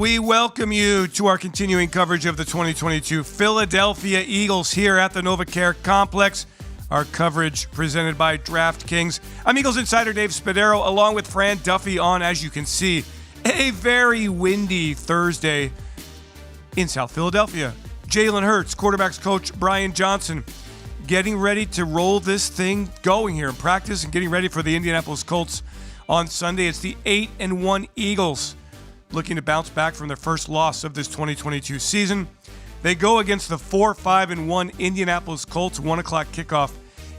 We welcome you to our continuing coverage of the 2022 Philadelphia Eagles here at the NovaCare Complex. Our coverage presented by DraftKings. I'm Eagles insider Dave Spadaro along with Fran, Duffy on, as you can see, a very windy Thursday in South Philadelphia. Jalen Hurts, quarterback's coach Brian Johnson, getting ready to roll this thing going here in practice and getting ready for the Indianapolis Colts on Sunday. It's the 8-1 Eagles looking to bounce back from their first loss of this 2022 season. They go against the 4-5-1 Indianapolis Colts, 1 o'clock kickoff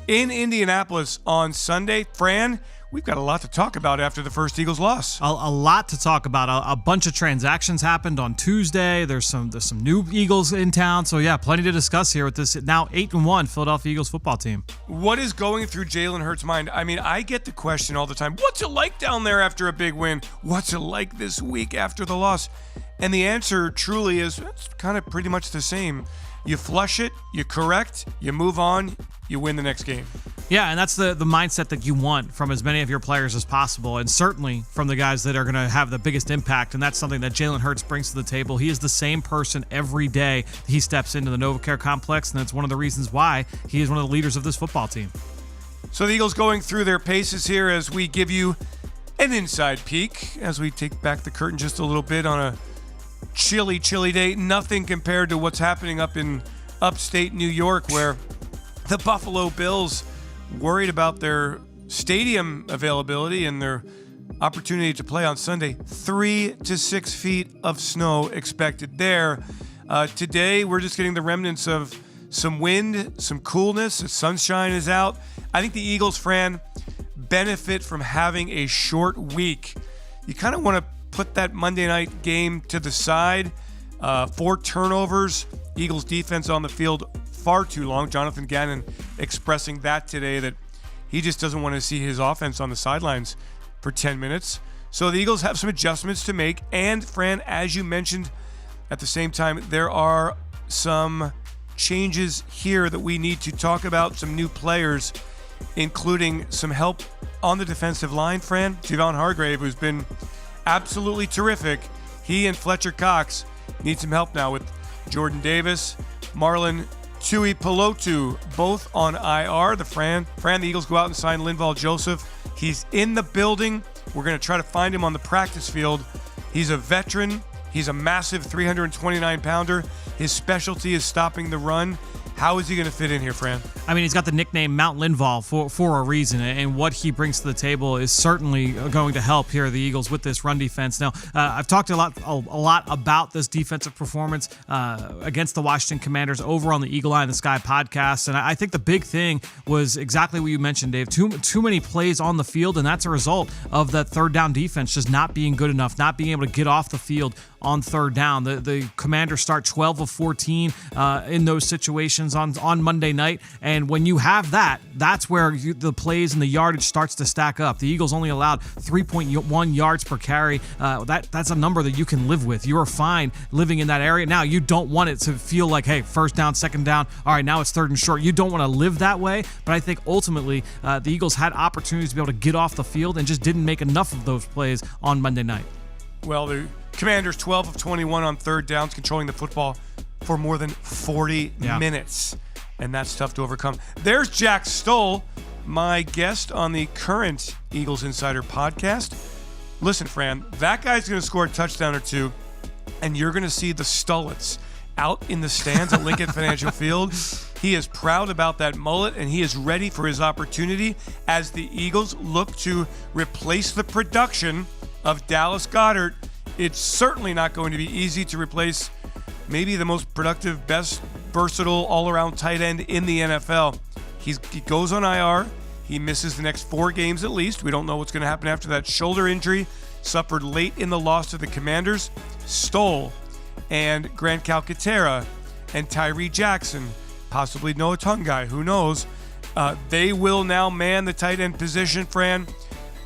in Indianapolis on Sunday. Fran, we've got a lot to talk about after the first Eagles loss. A lot to talk about. A bunch of transactions happened on Tuesday. There's some new Eagles in town. So, yeah, plenty to discuss here with this now 8-1 Philadelphia Eagles football team. What is going through Jalen Hurts' mind? I mean, I get the question all the time, what's it like down there after a big win? What's it like this week after the loss? And the answer truly is it's kind of pretty much the same. You flush it, you correct, you move on, you win the next game. Yeah, and that's the mindset that you want from as many of your players as possible, and certainly from the guys that are going to have the biggest impact, and that's something that Jalen Hurts brings to the table. He is the same person every day he steps into the NovaCare Complex, and that's one of the reasons why he is one of the leaders of this football team. So the Eagles going through their paces here as we give you an inside peek, as we take back the curtain just a little bit on a chilly day. Nothing compared to what's happening up in upstate New York, where the Buffalo Bills worried about their stadium availability and their opportunity to play on Sunday. 3 to 6 feet of snow expected there. Today, we're just getting the remnants of some wind, some coolness. The sunshine is out. I think the Eagles, Fran, benefit from having a short week. You kind of want to put that Monday night game to the side. 4 turnovers. Eagles defense on the field far too long. Jonathan Gannon expressing that today, that he just doesn't want to see his offense on the sidelines for 10 minutes. So the Eagles have some adjustments to make. And Fran, as you mentioned, at the same time, there are some changes here that we need to talk about. Some new players, including some help on the defensive line. Fran, Javon Hargrave, who's been absolutely terrific. He and Fletcher Cox need some help now with Jordan Davis, Marlon Tuipulotu, both on IR. The Eagles go out and sign Linval Joseph. He's in the building. We're going to try to find him on the practice field. He's a veteran. He's a massive 329-pounder. His specialty is stopping the run. How is he going to fit in here, Fran? I mean, he's got the nickname Mount Linval for a reason, and what he brings to the table is certainly going to help here the Eagles with this run defense. Now, I've talked a lot about this defensive performance against the Washington Commanders over on the Eagle Eye in the Sky podcast, and I think the big thing was exactly what you mentioned, Dave. Too many plays on the field, and that's a result of that third down defense just not being good enough, not being able to get off the field on third down. The Commanders start 12 of 14 in those situations on Monday night, and when you have that, that's where the plays and the yardage starts to stack up. The Eagles only allowed 3.1 yards per carry. That's a number that you can live with. You are fine living in that area. Now, you don't want it to feel like, hey, first down, second down, all right, now it's third and short. You don't want to live that way, but I think ultimately the Eagles had opportunities to be able to get off the field and just didn't make enough of those plays on Monday night. Well, the Commanders 12 of 21 on third downs, controlling the football for more than 40 minutes. And that's tough to overcome. There's Jack Stoll, my guest on the current Eagles Insider podcast. Listen, Fran, that guy's going to score a touchdown or two, and you're going to see the Stullets out in the stands at Lincoln Financial Field. He is proud about that mullet, and he is ready for his opportunity as the Eagles look to replace the production of Dallas Goedert. It's certainly not going to be easy to replace maybe the most productive, best, versatile, all-around tight end in the NFL. He goes on IR. He misses the next 4 games at least. We don't know what's going to happen after that shoulder injury suffered late in the loss to the Commanders. Stoll and Grant Calcaterra and Tyree Jackson, possibly Noah Tungai, who knows? They will now man the tight end position, Fran.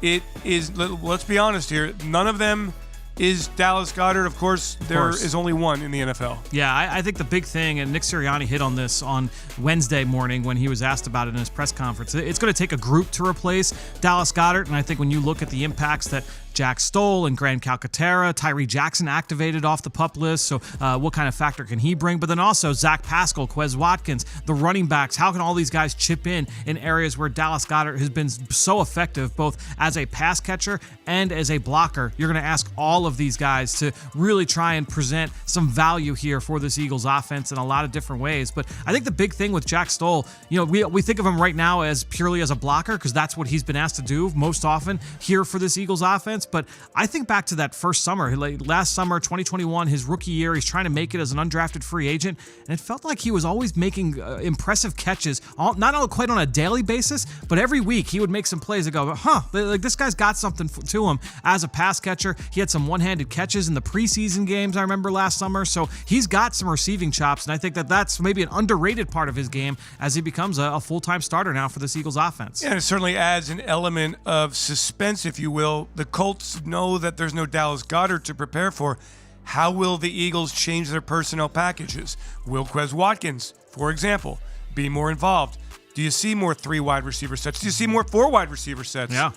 It is, let's be honest here, none of them is Dallas Goedert. Of course, there is only one in the NFL. Yeah, I think the big thing, and Nick Sirianni hit on this on Wednesday morning when he was asked about it in his press conference, it's going to take a group to replace Dallas Goedert, and I think when you look at the impacts that Jack Stoll and Grand Calcaterra, Tyree Jackson activated off the PUP list, so what kind of factor can he bring? But then also Zach Pascal, Quez Watkins, the running backs, how can all these guys chip in areas where Dallas Goedert has been so effective, both as a pass catcher and as a blocker? You're going to ask all of these guys to really try and present some value here for this Eagles offense in a lot of different ways. But I think the big thing with Jack Stoll, we think of him right now as purely as a blocker because that's what he's been asked to do most often here for this Eagles offense. But I think back to that first summer, last summer, 2021, his rookie year, he's trying to make it as an undrafted free agent, and it felt like he was always making impressive catches, not quite on a daily basis, but every week he would make some plays that go, like this guy's got something to him as a pass catcher. He had some one-handed catches in the preseason games I remember last summer, so he's got some receiving chops, and I think that's maybe an underrated part of his game as he becomes a full-time starter now for this Eagles offense. Yeah, and it certainly adds an element of suspense, if you will. The Colts know that there's no Dallas Goedert to prepare for. How will the Eagles change their personnel packages? Will Quez Watkins, for example, be more involved? Do you see more 3 wide receiver sets? Do you see more 4 wide receiver sets? Yeah.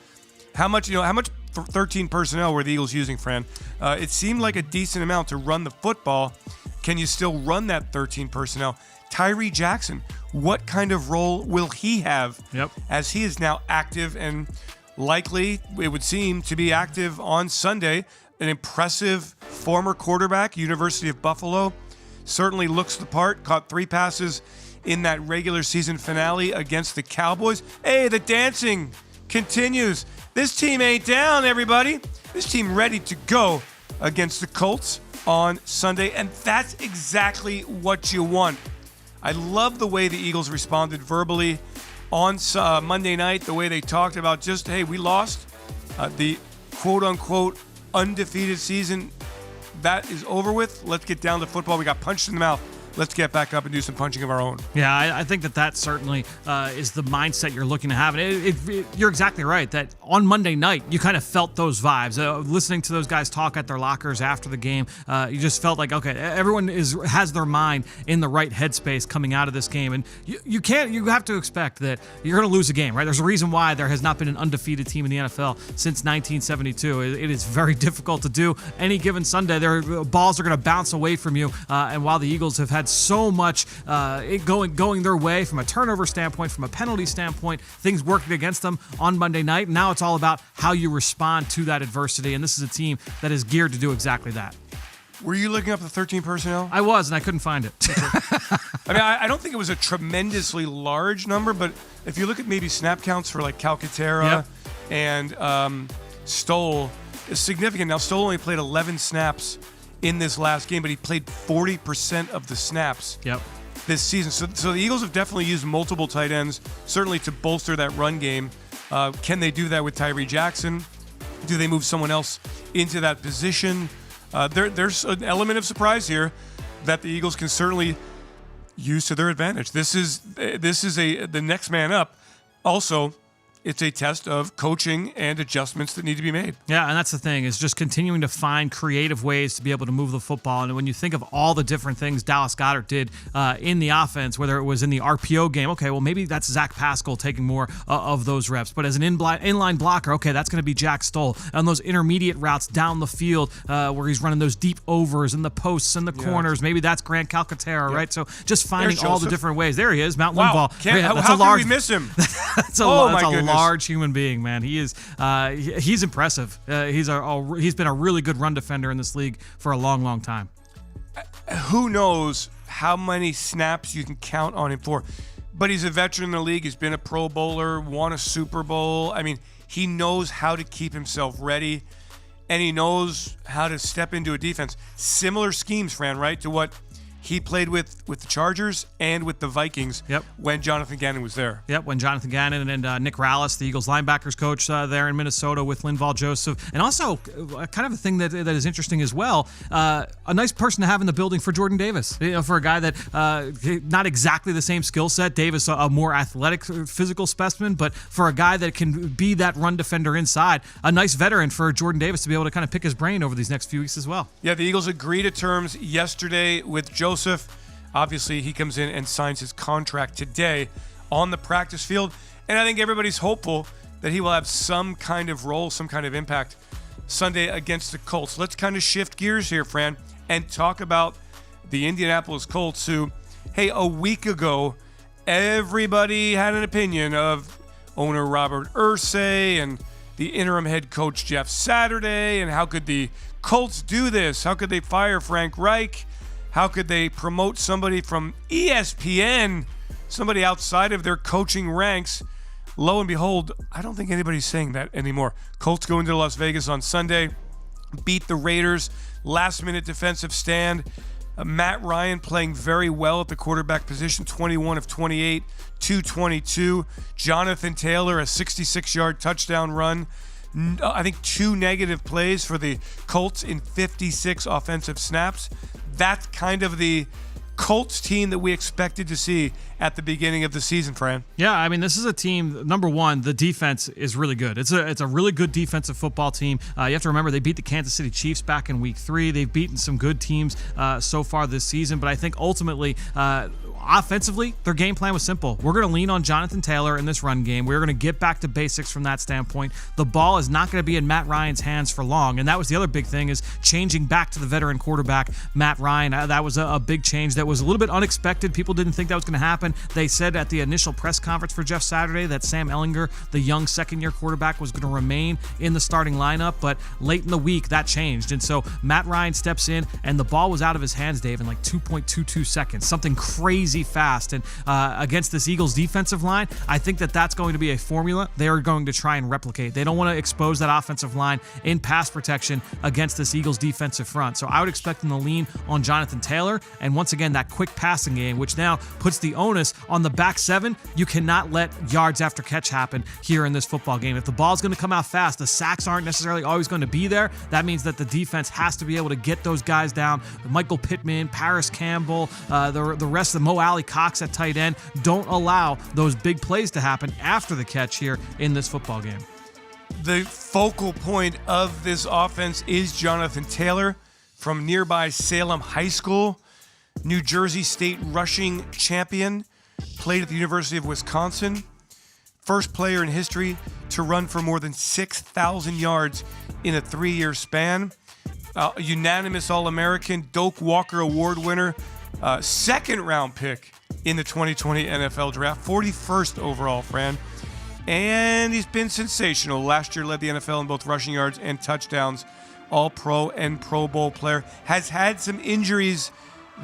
How much 13 personnel were the Eagles using, Fran? It seemed like a decent amount to run the football. Can you still run that 13 personnel? Tyree Jackson, what kind of role will he have as he is now active and likely, it would seem, to be active on Sunday? An impressive former quarterback, University of Buffalo, certainly looks the part, caught 3 passes in that regular season finale against the Cowboys. Hey, the dancing continues. This team ain't down, everybody. This team ready to go against the Colts on Sunday, and that's exactly what you want. I love the way the Eagles responded verbally on Monday night, the way they talked about just, hey, we lost the quote-unquote undefeated season. That is over with. Let's get down to football. We got punched in the mouth. Let's get back up and do some punching of our own. Yeah, I think that certainly is the mindset you're looking to have. And you're exactly right that on Monday night, you kind of felt those vibes. Listening to those guys talk at their lockers after the game, you just felt like, okay, everyone has their mind in the right headspace coming out of this game. And you have to expect that you're going to lose a game, right? There's a reason why there has not been an undefeated team in the NFL since 1972. It is very difficult to do. Any given Sunday, balls are going to bounce away from you. And while the Eagles have had so much going their way from a turnover standpoint, from a penalty standpoint, things working against them on Monday night. Now it's all about how you respond to that adversity, and this is a team that is geared to do exactly that. Were you looking up the 13 personnel? I was, and I couldn't find it. I mean, I don't think it was a tremendously large number, but if you look at maybe snap counts for like Calcaterra and Stoll, it's significant. Now, Stoll only played 11 snaps in this last game, but he played 40% of the snaps this season. So the Eagles have definitely used multiple tight ends, certainly to bolster that run game. Can they do that with Tyree Jackson? Do they move someone else into that position? There's an element of surprise here that the Eagles can certainly use to their advantage. This is the next man up. Also, it's a test of coaching and adjustments that need to be made. Yeah, and that's the thing, is just continuing to find creative ways to be able to move the football. And when you think of all the different things Dallas Goedert did in the offense, whether it was in the RPO game, okay, well, maybe that's Zach Pascal taking more of those reps. But as an inline blocker, okay, that's going to be Jack Stoll. On those intermediate routes down the field where he's running those deep overs in the posts and the corners, maybe that's Grand Calcaterra, right? So just finding all the different ways. There he is, Mount Linval. How can we miss him? That's a large human being, man. He is. He's impressive. He's been a really good run defender in this league for a long, long time. Who knows how many snaps you can count on him for? But he's a veteran in the league. He's been a Pro Bowler, won a Super Bowl. I mean, he knows how to keep himself ready, and he knows how to step into a defense. Similar schemes, Fran, right, to what he played with the Chargers and with the Vikings when Jonathan Gannon was there. Yep, when Jonathan Gannon and Nick Rallis, the Eagles linebackers coach there in Minnesota with Linval Joseph. And also, kind of a thing that is interesting as well, a nice person to have in the building for Jordan Davis. For a guy that, not exactly the same skill set, Davis a more athletic physical specimen, but for a guy that can be that run defender inside, a nice veteran for Jordan Davis to be able to kind of pick his brain over these next few weeks as well. Yeah, the Eagles agreed to terms yesterday with Joseph. Obviously, he comes in and signs his contract today on the practice field. And I think everybody's hopeful that he will have some kind of role, some kind of impact Sunday against the Colts. Let's kind of shift gears here, Fran, and talk about the Indianapolis Colts, who, hey, a week ago, everybody had an opinion of owner Robert Irsay and the interim head coach Jeff Saturday, and how could the Colts do this? How could they fire Frank Reich? How could they promote somebody from ESPN, somebody outside of their coaching ranks? Lo and behold, I don't think anybody's saying that anymore. Colts go into Las Vegas on Sunday, beat the Raiders, last-minute defensive stand. Matt Ryan playing very well at the quarterback position, 21 of 28, 222. Jonathan Taylor, a 66-yard touchdown run. I think 2 negative plays for the Colts in 56 offensive snaps. That's kind of the Colts team that we expected to see at the beginning of the season, Fran. Yeah, I mean, this is a team, number one, the defense is really good. It's a really good defensive football team. You have to remember, they beat the Kansas City Chiefs back in week 3. They've beaten some good teams so far this season, but I think ultimately, offensively, their game plan was simple. We're going to lean on Jonathan Taylor in this run game. We're going to get back to basics from that standpoint. The ball is not going to be in Matt Ryan's hands for long, and that was the other big thing, is changing back to the veteran quarterback, Matt Ryan. That was a big change that was a little bit unexpected. People didn't think that was going to happen. They said at the initial press conference for Jeff Saturday that Sam Ehlinger, the young second-year quarterback, was going to remain in the starting lineup, but late in the week, that changed. And so Matt Ryan steps in, and the ball was out of his hands, Dave, in like 2.22 seconds, something crazy fast. And against this Eagles defensive line, I think that's going to be a formula they are going to try and replicate. They don't want to expose that offensive line in pass protection against this Eagles defensive front. So I would expect them to lean on Jonathan Taylor, and once again, that quick passing game, which now puts the onus on the back seven. You cannot let yards after catch happen here in this football game. If the ball's going to come out fast, the sacks aren't necessarily always going to be there. That means that the defense has to be able to get those guys down. Michael Pittman, Paris Campbell, the rest of Mo Alley Cox at tight end. Don't allow those big plays to happen after the catch here in this football game. The focal point of this offense is Jonathan Taylor from nearby Salem High School, New Jersey State rushing champion, played at the University of Wisconsin, first player in history to run for more than 6,000 yards in a 3-year span, unanimous All-American, Doak Walker Award winner, second-round pick in the 2020 NFL Draft, 41st overall, Fran. And he's been sensational. Last year led the NFL in both rushing yards and touchdowns, All-Pro and Pro Bowl player. Has had some injuries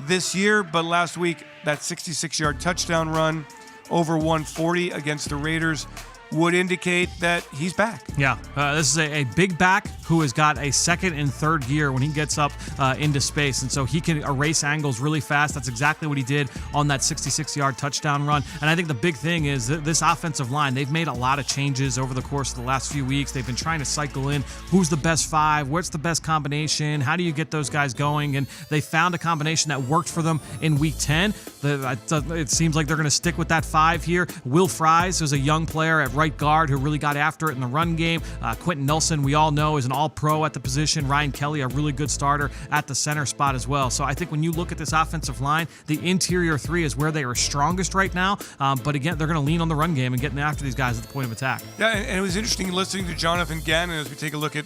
this year, but last week, that 66-yard touchdown run over 140 against the Raiders would indicate that he's back. Yeah, this is a big back who has got a second and third gear when he gets up into space, and so he can erase angles really fast. That's exactly what he did on that 66-yard touchdown run. And I think the big thing is that this offensive line, they've made a lot of changes over the course of the last few weeks. They've been trying to cycle in who's the best 5, what's the best combination, how do you get those guys going, and they found a combination that worked for them in week 10. It seems like they're going to stick with that 5 here. Will Fries is a young player at right guard who really got after it in the run game. Quentin Nelson, we all know, is an all-pro at the position. Ryan Kelly, a really good starter at the center spot as well. So I think when you look at this offensive line, the interior 3 is where they are strongest right now. But again, they're going to lean on the run game and getting after these guys at the point of attack. Yeah, and it was interesting listening to Jonathan Gannon as we take a look at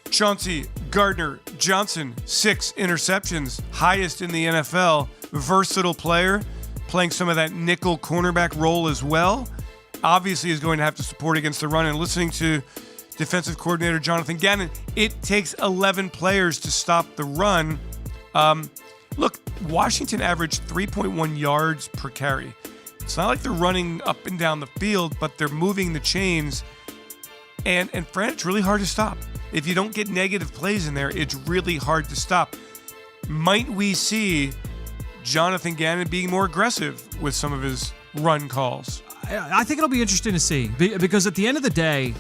Chauncey Gardner-Johnson, 6 interceptions, highest in the NFL, versatile player, playing some of that nickel cornerback role as well. Obviously is going to have to support against the run. And listening to defensive coordinator Jonathan Gannon, it takes 11 players to stop the run. Look, Washington averaged 3.1 yards per carry. It's not like they're running up and down the field, but they're moving the chains. And Fran, it's really hard to stop. If you don't get negative plays in there, it's really hard to stop. Might we see Jonathan Gannon being more aggressive with some of his run calls? I think it'll be interesting to see because at the end of the day,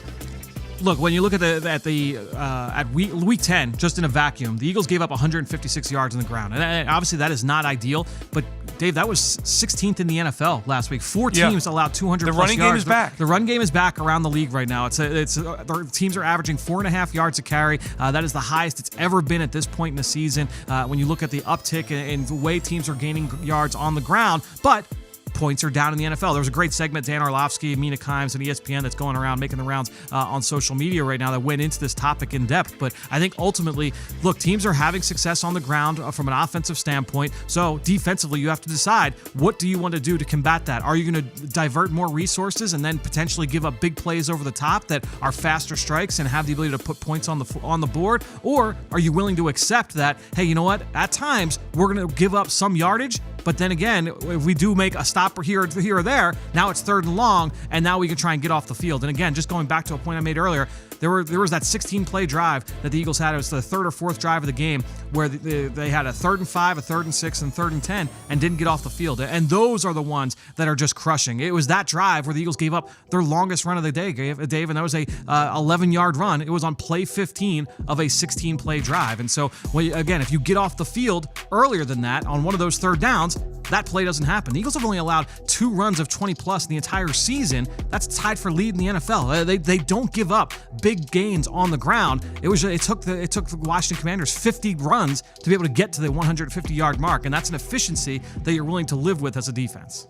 look, when you look at week 10, just in a vacuum, the Eagles gave up 156 yards on the ground, and obviously that is not ideal. But Dave, that was 16th in the NFL last week. 4 teams allowed 200 plus yards. The running game is back. The run game is back around the league right now. The teams are averaging 4.5 yards a carry. That is the highest it's ever been at this point in the season. When you look at the uptick in the way teams are gaining yards on the ground, but points are down in the NFL. There was a great segment, Dan Orlovsky, Mina Kimes, and ESPN that's going around making the rounds on social media right now that went into this topic in depth. But I think ultimately, look, teams are having success on the ground from an offensive standpoint. So defensively, you have to decide, what do you want to do to combat that? Are you going to divert more resources and then potentially give up big plays over the top that are faster strikes and have the ability to put points on the board? Or are you willing to accept that, hey, you know what? At times, we're going to give up some yardage, but then again, if we do make a stop here or there, now it's 3rd and long, and now we can try and get off the field. And again, just going back to a point I made earlier, there was that 16-play drive that the Eagles had. It was the 3rd or 4th drive of the game where they had a 3rd and 5, a 3rd and 6, and 3rd and 10, and didn't get off the field. And those are the ones that are just crushing. It was that drive where the Eagles gave up their longest run of the day, Dave, and that was a 11-yard run. It was on play 15 of a 16-play drive. And so, again, if you get off the field earlier than that on one of those 3rd downs, that play doesn't happen. The Eagles have only allowed 2 runs of 20-plus in the entire season. That's tied for lead in the NFL. They don't give up big gains on the ground. It took the Washington Commanders 50 runs to be able to get to the 150-yard mark, and that's an efficiency that you're willing to live with as a defense.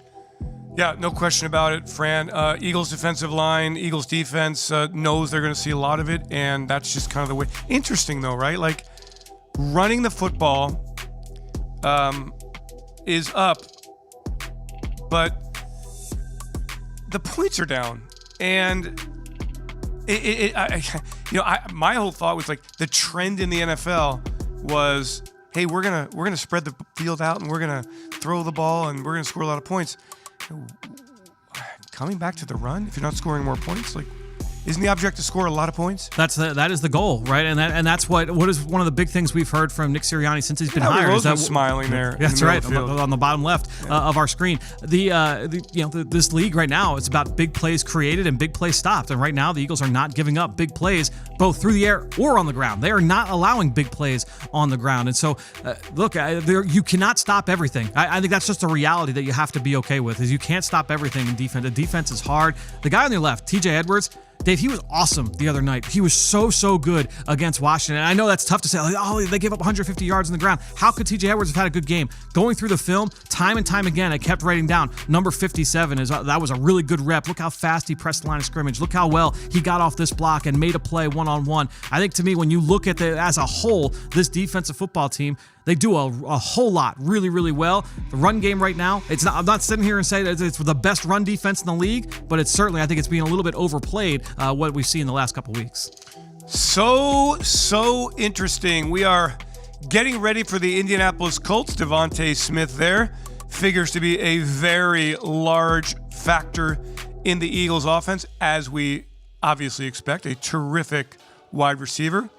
Yeah, no question about it, Fran. Eagles defensive line, Eagles defense knows they're going to see a lot of it, and that's just kind of the way. Interesting, though, right? Like, running the football is up, but the points are down, and my whole thought was like the trend in the NFL was, hey, we're gonna spread the field out and we're gonna throw the ball and we're gonna score a lot of points. Coming back to the run, if you're not scoring more points, like, isn't the object to score a lot of points? That is the goal, right? And that's what is one of the big things we've heard from Nick Sirianni since he's been hired. Rose was smiling there. That's right, on the bottom left of our screen. This league right now, it's about big plays created and big plays stopped. And right now, the Eagles are not giving up big plays both through the air or on the ground. They are not allowing big plays on the ground. And so, you cannot stop everything. I think that's just a reality that you have to be okay with. Is you can't stop everything in defense. The defense is hard. The guy on your left, TJ Edwards. Dave, he was awesome the other night. He was so good against Washington. And I know that's tough to say, they gave up 150 yards on the ground. How could TJ Edwards have had a good game? Going through the film, time and time again, I kept writing down number 57. That was a really good rep. Look how fast he pressed the line of scrimmage. Look how well he got off this block and made a play one-on-one. I think, to me, when you look at as a whole, this defensive football team, they do a whole lot really, really well. The run game right now, I'm not sitting here and saying it's the best run defense in the league, but it's certainly, I think it's being a little bit overplayed, what we've seen in the last couple weeks. So interesting. We are getting ready for the Indianapolis Colts. Devontae Smith there figures to be a very large factor in the Eagles offense, as we obviously expect. A terrific wide receiver.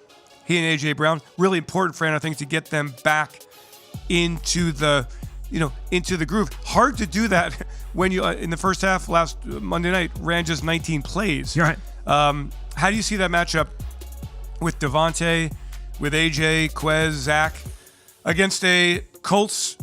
He and A.J. Brown, really important, Fran, I think, to get them back into the groove. Hard to do that when you, in the first half last Monday night, ran just 19 plays. You're right. How do you see that matchup with Devontae, with A.J., Quez, Zach, against a Colts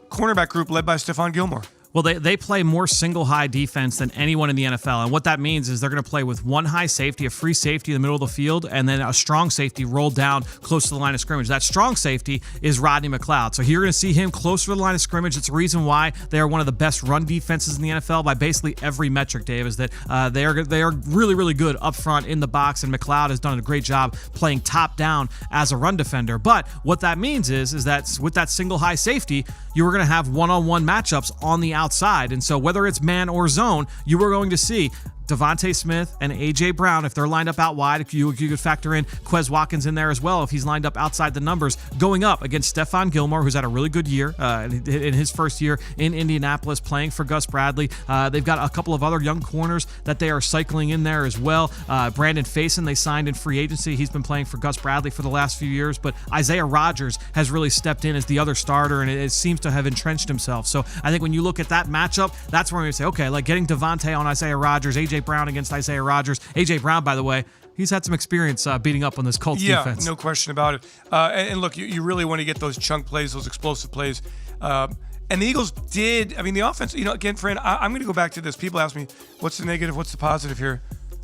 cornerback group led by Stephon Gilmore? Well, they play more single high defense than anyone in the NFL. And what that means is they're going to play with one high safety, a free safety in the middle of the field, and then a strong safety rolled down close to the line of scrimmage. That strong safety is Rodney McLeod. So you're going to see him closer to the line of scrimmage. It's the reason why they are one of the best run defenses in the NFL by basically every metric, Dave, is that they are really, really good up front in the box, and McLeod has done a great job playing top down as a run defender. But what that means is that with that single high safety, you are going to have one-on-one matchups on the outside. And so whether it's man or zone, you are going to see Devontae Smith and A.J. Brown, if they're lined up out wide, if you could factor in Quez Watkins in there as well, if he's lined up outside the numbers, going up against Stephon Gilmore, who's had a really good year in his first year in Indianapolis, playing for Gus Bradley. They've got a couple of other young corners that they are cycling in there as well. Brandon Faison, they signed in free agency. He's been playing for Gus Bradley for the last few years, but Isaiah Rodgers has really stepped in as the other starter, and it seems to have entrenched himself. So I think when you look at that matchup, that's where we say, okay, like getting Devontae on Isaiah Rodgers, A.J. Brown against Isaiah Rodgers. A.J. Brown, by the way, he's had some experience beating up on this Colts defense. Yeah, no question about it. And look, you really want to get those chunk plays, those explosive plays. And the Eagles did. I mean, the offense, again, Fran, I'm going to go back to this. People ask me, what's the negative, what's the positive here?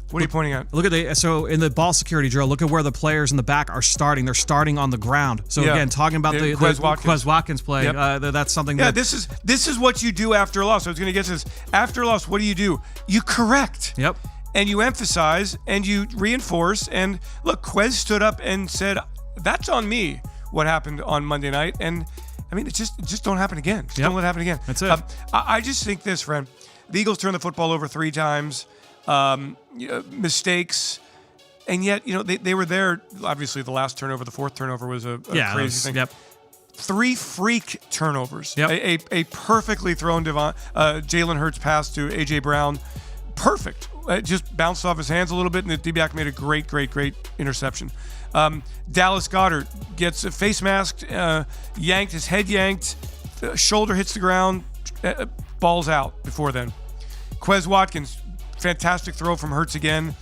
What are you pointing at? Look at so in the ball security drill, look at where the players in the back are starting. They're starting on the ground. So again, talking about the Quez Watkins play, that's something. Yeah, this is what you do after a loss. I was going to get to this. After a loss, what do? You correct. Yep. And you emphasize and you reinforce. And look, Quez stood up and said, "That's on me. What happened on Monday night?" And I mean, it just don't happen again. Don't let it happen again. That's it. I just think this, friend. The Eagles turned the football over 3 times. Mistakes, and yet they were there. Obviously, the last turnover, the 4th turnover, was a crazy thing. Yep. 3 freak turnovers. Yep. A perfectly thrown Jalen Hurts pass to A.J. Brown. Perfect. It just bounced off his hands a little bit, and the D-back made a great interception. Dallas Goedert gets a face masked, yanked, his head yanked, shoulder hits the ground, ball's out before then. Quez Watkins, fantastic throw from Hurts again.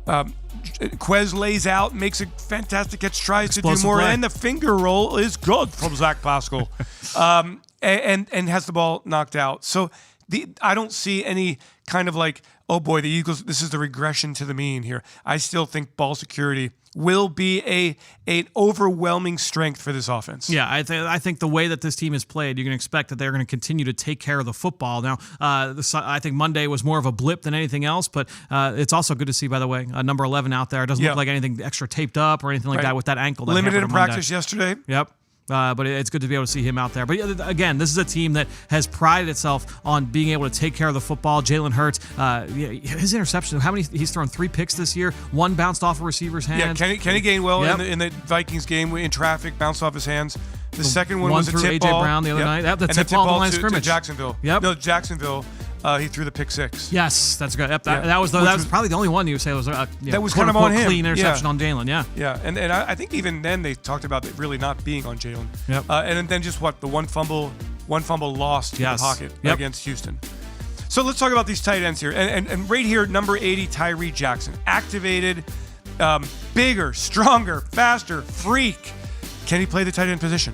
Quez lays out, makes a fantastic catch, tries to do more, play. And the finger roll is good from Zach Pascal, and has the ball knocked out. So I don't see any kind of like, oh boy, the Eagles, this is the regression to the mean here. I still think ball security will be an overwhelming strength for this offense. Yeah, I think the way that this team is played, you can expect that they're going to continue to take care of the football. Now, I think Monday was more of a blip than anything else, but it's also good to see, by the way, number 11 out there. It doesn't look like anything extra taped up or anything like that with that ankle. That limited in practice yesterday. Yep. But it's good to be able to see him out there. But again, this is a team that has prided itself on being able to take care of the football. Jalen Hurts, his interception, he's thrown 3 picks this year. 1 bounced off a receiver's hands. Yeah, Kenny Gainwell in the Vikings game in traffic bounced off his hands. The second one was a tip ball. A.J. Brown the other night. The tip ball, the line of scrimmage. To Jacksonville. Yep. No, Jacksonville. He threw the pick 6. Yes, that's good. Yep, that was probably the only one you would say was that was kind of on him. Clean interception on Jalen. Yeah, and I think even then they talked about it really not being on Jalen. Yep. And then just the one fumble lost in the pocket against Houston. So let's talk about these tight ends here. And right here, number 80, Tyree Jackson, activated, bigger, stronger, faster, freak. Can he play the tight end position?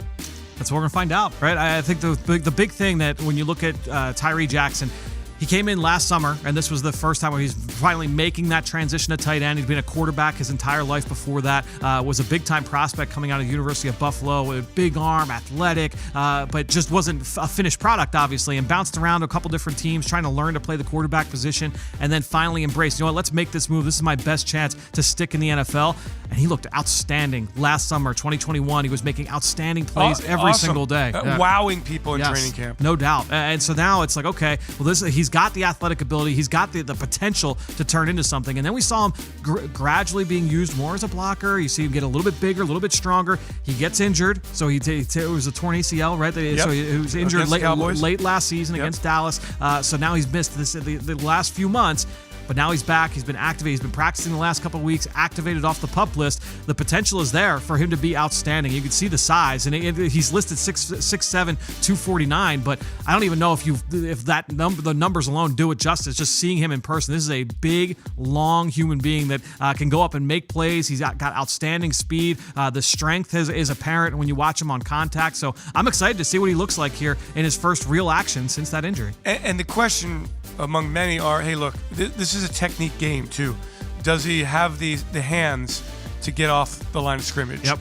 That's what we're going to find out, right? I think the big thing that when you look at Tyree Jackson, he came in last summer, and this was the first time where he's finally making that transition to tight end. He's been a quarterback his entire life before that. Was a big-time prospect coming out of the University of Buffalo with a big arm, athletic, but just wasn't a finished product, obviously, and bounced around a couple different teams trying to learn to play the quarterback position, and then finally embraced, let's make this move. This is my best chance to stick in the NFL. And he looked outstanding last summer, 2021. He was making outstanding plays every single day. Wowing people in training camp. No doubt. And so now it's like, okay, well, he's got the athletic ability. He's got the potential to turn into something. And then we saw him gradually being used more as a blocker. You see him get a little bit bigger, a little bit stronger. He gets injured. So it was a torn ACL, right? So he was injured late last season against Dallas. So now he's missed the last few months. But now he's back. He's been activated. He's been practicing the last couple of weeks, activated off the PUP list. The potential is there for him to be outstanding. You can see the size, and he's listed 6'7", 249. But I don't even know if the numbers alone do it justice. Just seeing him in person, this is a big, long human being that can go up and make plays. He's got outstanding speed. The strength is apparent when you watch him on contact. So I'm excited to see what he looks like here in his first real action since that injury. And the question among many are, hey, look, this is a technique game too. Does he have the hands to get off the line of scrimmage? Yep.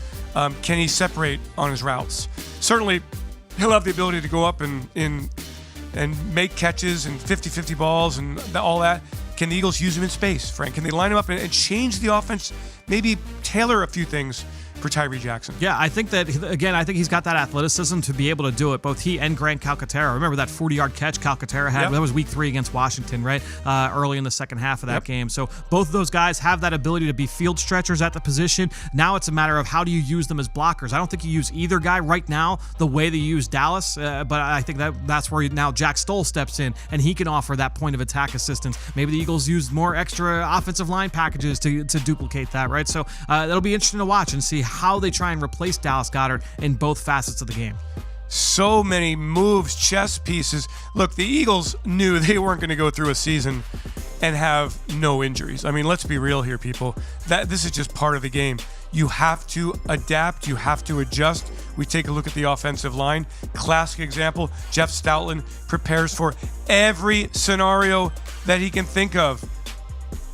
Can he separate on his routes? Certainly, he'll have the ability to go up and make catches and 50-50 balls and all that. Can the Eagles use him in space, Frank? Can they line him up and change the offense, maybe tailor a few things, for Tyree Jackson. Yeah, I think that, again, I think he's got that athleticism to be able to do it. Both he and Grant Calcaterra. Remember that 40-yard catch Calcaterra had? Yep. That was week 3 against Washington, right? Early in the second half of that game. So both of those guys have that ability to be field stretchers at the position. Now it's a matter of how do you use them as blockers. I don't think you use either guy right now the way they use Dallas, but I think that's where now Jack Stoll steps in, and he can offer that point of attack assistance. Maybe the Eagles use more extra offensive line packages to duplicate that, right? So that'll be interesting to watch and see how they try and replace Dallas Goedert in both facets of the game. So many moves, chess pieces. Look, the Eagles knew they weren't going to go through a season and have no injuries. I mean, let's be real here, people. This is just part of the game. You have to adapt. You have to adjust. We take a look at the offensive line. Classic example, Jeff Stoutland prepares for every scenario that he can think of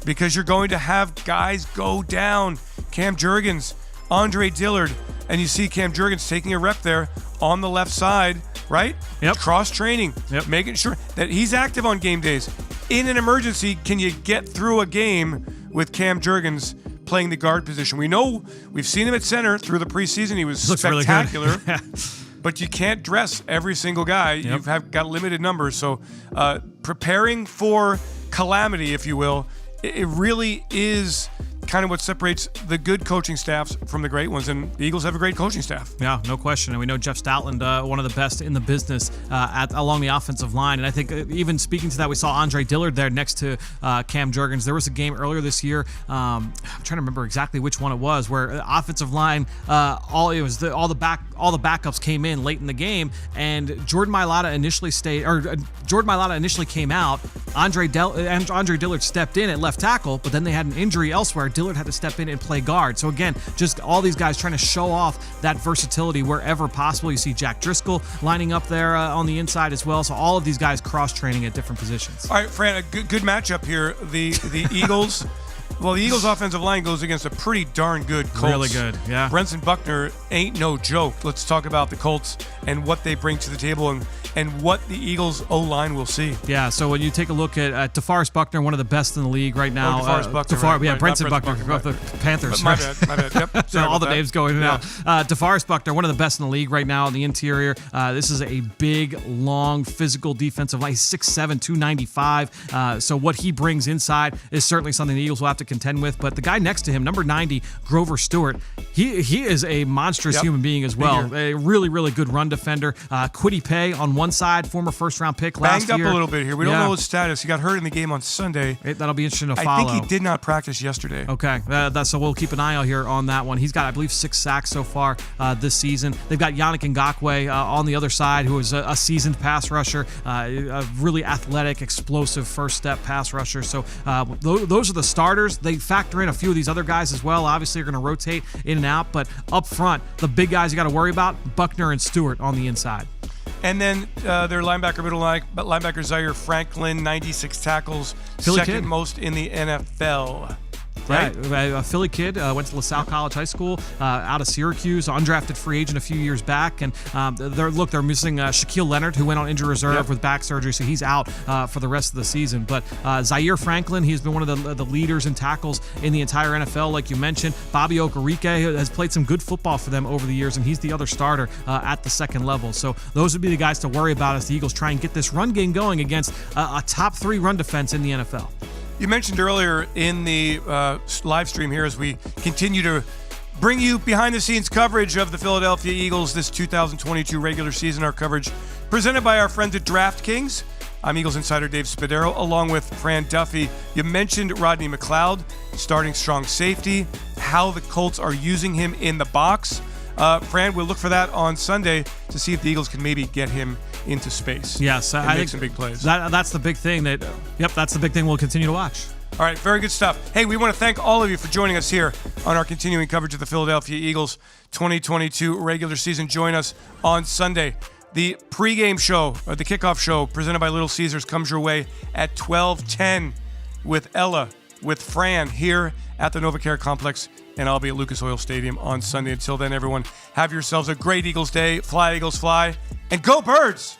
because you're going to have guys go down. Cam Jurgens, Andre Dillard, and you see Cam Jurgens taking a rep there on the left side, right? Yep. Cross-training, making sure that he's active on game days. In an emergency, can you get through a game with Cam Jurgens playing the guard position? We know we've seen him at center through the preseason. He was spectacular. Really But you can't dress every single guy. You've got limited numbers. So preparing for calamity, if you will, it really is kind of what separates the good coaching staffs from the great ones, and the Eagles have a great coaching staff. Yeah, no question. And we know Jeff Stoutland, one of the best in the business along the offensive line. And I think even speaking to that, we saw Andre Dillard there next to Cam Jurgens. There was a game earlier this year. I'm trying to remember exactly which one it was, where offensive line, all the backups came in late in the game, and Jordan Mailata initially came out. Andre Dillard stepped in at left tackle, but then they had an injury elsewhere. Dillard had to step in and play guard. So again, just all these guys trying to show off that versatility wherever possible. You see Jack Driscoll lining up there on the inside as well. So all of these guys cross-training at different positions. All right, Fran, a good matchup here. The Eagles... Well, the Eagles' offensive line goes against a pretty darn good Colts. Really good, yeah. Brenson Buckner ain't no joke. Let's talk about the Colts and what they bring to the table and what the Eagles' O-line will see. Yeah, so when you take a look at DeForest Buckner, one of the best in the league right now. DeForest Buckner, right, Brenson Buckner of the Panthers. My bad. Yep. So all the names going in and out. DeForest Buckner, one of the best in the league right now on the interior. This is a big, long, physical defensive line. He's 6'7", 295. So what he brings inside is certainly something the Eagles will have to contend with. But the guy next to him, number 90, Grover Stewart, he is a monstrous human being as well. A really, really good run defender. Kwity Paye on one side, former first-round pick last year. Banged up a little bit here. We don't know his status. He got hurt in the game on Sunday. That'll be interesting to follow. I think he did not practice yesterday. Okay, so we'll keep an eye out here on that one. He's got, I believe, 6 sacks so far this season. They've got Yannick Ngakoue on the other side, who is a seasoned pass rusher, a really athletic, explosive first-step pass rusher. So those are the starters. They factor in a few of these other guys as well. Obviously, you're going to rotate in and out, but up front, the big guys you got to worry about, Buckner and Stewart on the inside. And then their middle linebacker Zaire Franklin, 96 tackles, Philly second kid. most in the NFL. Right? A Philly kid, went to LaSalle College High School, out of Syracuse, undrafted free agent a few years back. And they're missing Shaquille Leonard, who went on injury reserve with back surgery, so he's out for the rest of the season. But Zaire Franklin, he's been one of the leaders in tackles in the entire NFL, like you mentioned. Bobby Okereke has played some good football for them over the years, and he's the other starter at the second level. So those would be the guys to worry about as the Eagles try and get this run game going against a top 3 run defense in the NFL. You mentioned earlier in the live stream here as we continue to bring you behind-the-scenes coverage of the Philadelphia Eagles this 2022 regular season, our coverage presented by our friends at DraftKings. I'm Eagles insider Dave Spadaro, along with Fran Duffy. You mentioned Rodney McLeod, starting strong safety, how the Colts are using him in the box. Fran, we'll look for that on Sunday to see if the Eagles can maybe get him into space. Yes, I make some big plays. That's the big thing. That's the big thing we'll continue to watch. All right, very good stuff. Hey, we want to thank all of you for joining us here on our continuing coverage of the Philadelphia Eagles 2022 regular season. Join us on Sunday. The pregame show, or the kickoff show, presented by Little Caesars, comes your way at 12:10 with Ella, with Fran here at the NovaCare Complex, and I'll be at Lucas Oil Stadium on Sunday. Until then, everyone, have yourselves a great Eagles day. Fly, Eagles, fly, and go Birds!